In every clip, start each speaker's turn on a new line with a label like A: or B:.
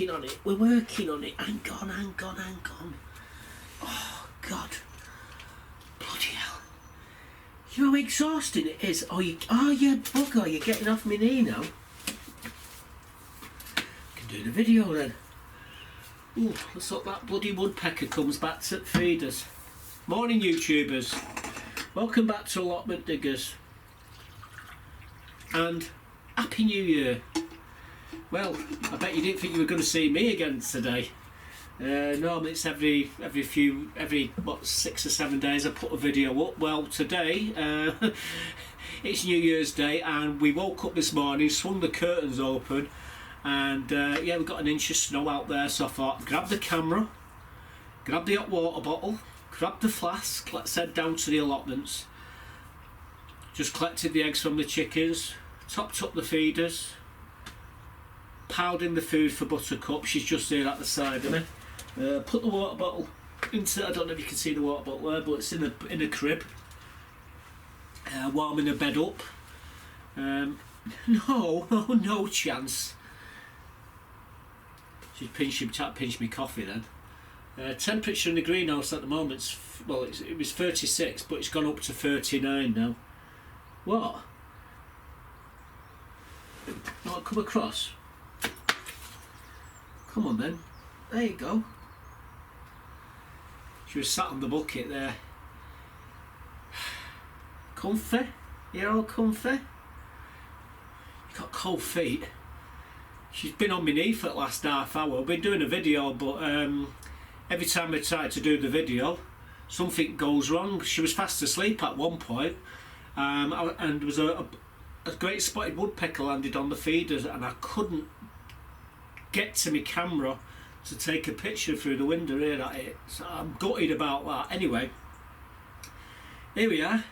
A: working on it. We're working on it. Hang on. Oh, God. Bloody hell. You know how exhausting it is? Oh, yeah, bugger, you're getting off my knee now. Can do the video then. Ooh, let's hope that bloody woodpecker comes back to feed us. Morning, YouTubers. Welcome back to Allotment Diggers. And Happy New Year. Well, I bet you didn't think you were going to see me again today. Normally it's every 6 or 7 days I put a video up. Well, today it's New Year's Day, and we woke up this morning, swung the curtains open, and yeah, we got an inch of snow out there. So I thought, grab the camera, grab the hot water bottle, grab the flask, let's head down to the allotments. Just collected the eggs from the chickens, topped up the feeders, piled in the food for Buttercup. She's just there at the side of me. Put the water bottle into, I don't know if you can see the water bottle there, but it's in a crib. Warming her bed up. No chance. She's pinched me coffee then. Temperature in the greenhouse at the moment, well, it was 36, but it's gone up to 39 now. What? Not come across? Come on then. There you go. She was sat on the bucket there. Comfy? You're all comfy? You got cold feet. She's been on my knee for the last half hour. I've been doing a video, but every time I try to do the video, something goes wrong. She was fast asleep at one point, and there was a great spotted woodpecker landed on the feeders, and I couldn't get to my camera to take a picture through the window here at it. So I'm gutted about that. Anyway, here we are,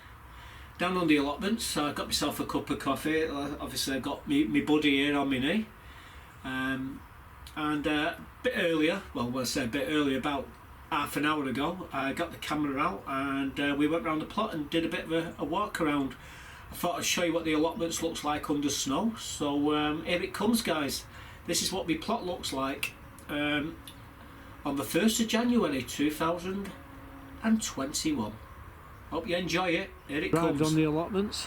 A: down on the allotments. So I got myself a cup of coffee. Obviously I got me buddy here on my knee. And a bit earlier, well, when I say a bit earlier, about half an hour ago, I got the camera out and we went round the plot and did a bit of a walk around. I thought I'd show you what the allotments looks like under snow. So here it comes, guys. This is what my plot looks like on the 1st of January 2021. Hope you enjoy it. Here it comes.
B: On the allotments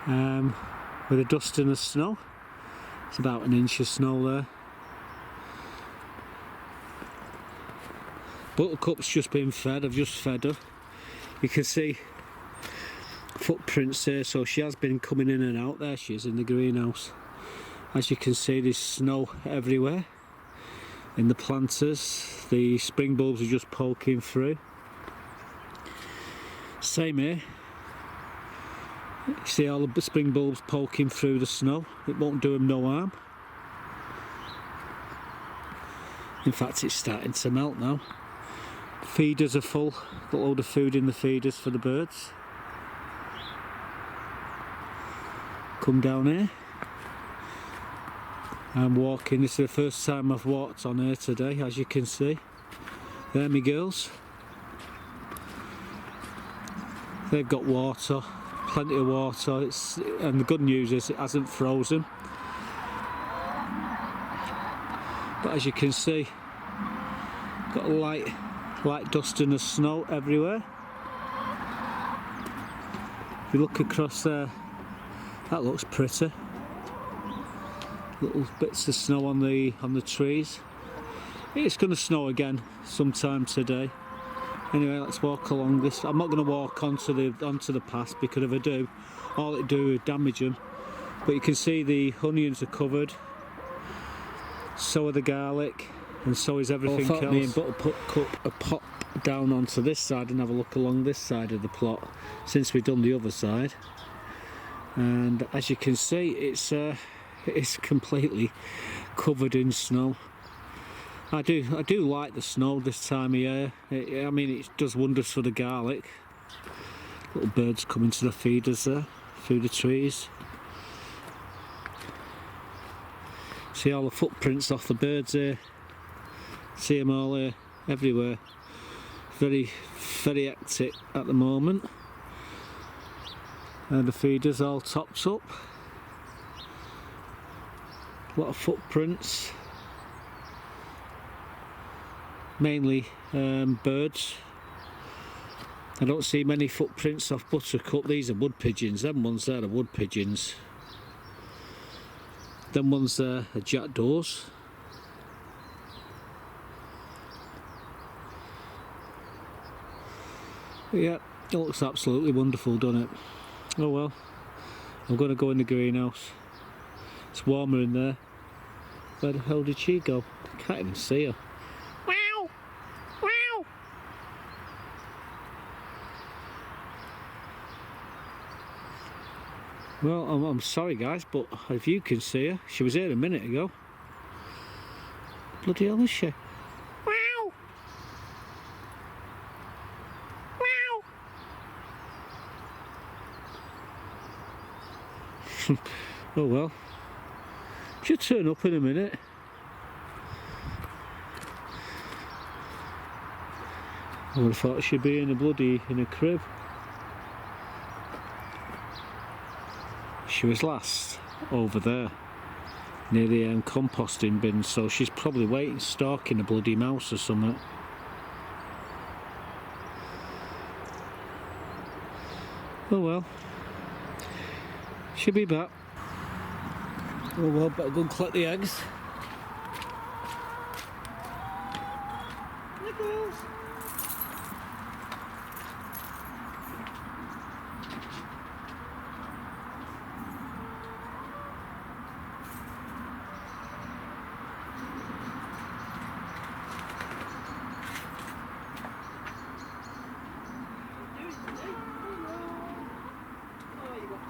B: with a dust and the snow. It's about an inch of snow there. Buttercup's just been fed. I've just fed her. You can see footprints there, so she has been coming in and out. There she is in the greenhouse. As you can see, there's snow everywhere in the planters. The spring bulbs are just poking through. Same here. You see all the spring bulbs poking through the snow. It won't do them no harm. In fact, it's starting to melt now. Feeders are full. Got a load of food in the feeders for the birds. Come down here. I'm walking. This is the first time I've walked on here today, as you can see. There my girls. They've got water, plenty of water, and the good news is it hasn't frozen. But as you can see, got a light dust and the snow everywhere. If you look across there, that looks pretty. Little bits of snow on the trees. It's going to snow again sometime today. Anyway, let's walk along this. I'm not going to walk onto the path, because if I do, all it do is damage them. But you can see the onions are covered. So are the garlic, and so is everything else. Me and Buttercup a pop down onto this side and have a look along this side of the plot, since we've done the other side. And as you can see, it's completely covered in snow. I do like the snow this time of year. I mean, it does wonders for the garlic. Little birds coming to the feeders there, through the trees. See all the footprints off the birds here. See them all here, everywhere. Very, very hectic at the moment. And the feeders all topped up. A lot of footprints. mainly birds. I don't see many footprints off Buttercup. These are wood pigeons. Them ones there are wood pigeons. Them ones there are jackdaws. Yeah, it looks absolutely wonderful, doesn't it? Oh well, I'm going to go in the greenhouse. It's warmer in there. Where the hell did she go? I can't even see her. Wow! Wow! Well, I'm sorry guys, but if you can see her, she was here a minute ago. Bloody hell is she? Wow! Wow! Oh well. She'll turn up in a minute. I would have thought she'd be in a crib. She was last over there near the composting bin, so she's probably waiting, stalking a bloody mouse or something. Oh well, she'll be back. Oh well, better go and collect the eggs. Nichols!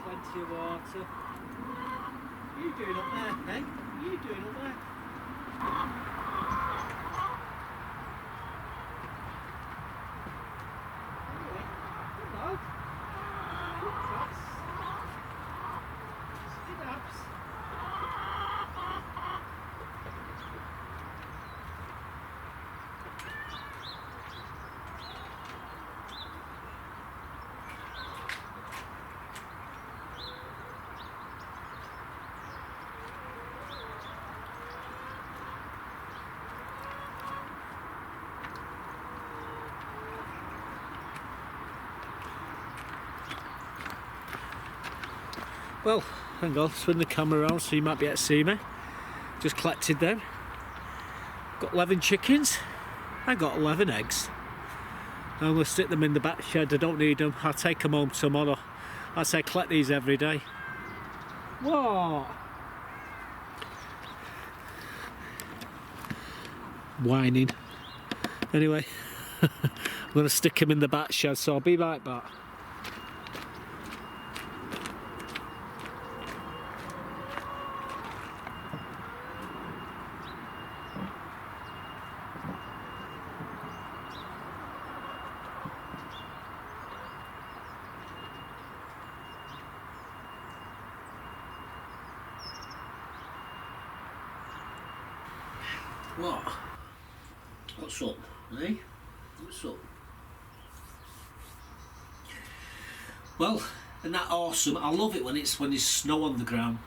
B: Plenty of water. What are you doing up there, eh? What are you doing up there? Anyway, hello. Good cats. Stay dabs. Well, hang on, swing the camera around so you might be able to see me. Just collected them. Got 11 chickens. I got 11 eggs. I'm going to stick them in the back shed. I don't need them. I'll take them home tomorrow. I say collect these every day. What? Whining. Anyway, I'm going to stick them in the back shed, so I'll be right back. What? What's up, eh? What's up? Well, isn't that awesome? I love it when there's snow on the ground.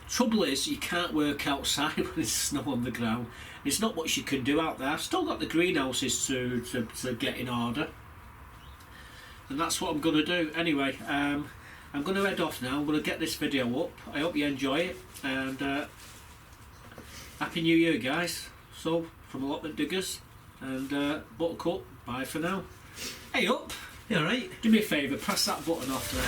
B: Trouble is, you can't work outside when there's snow on the ground. There's not much you can do out there. I've still got the greenhouses to get in order. And that's what I'm going to do. Anyway, I'm going to head off now. I'm going to get this video up. I hope you enjoy it. And Happy New Year, guys. So, from Allotment Diggers and Buttercup, bye for now. Hey up! You alright? Do me a favour, press that button off there.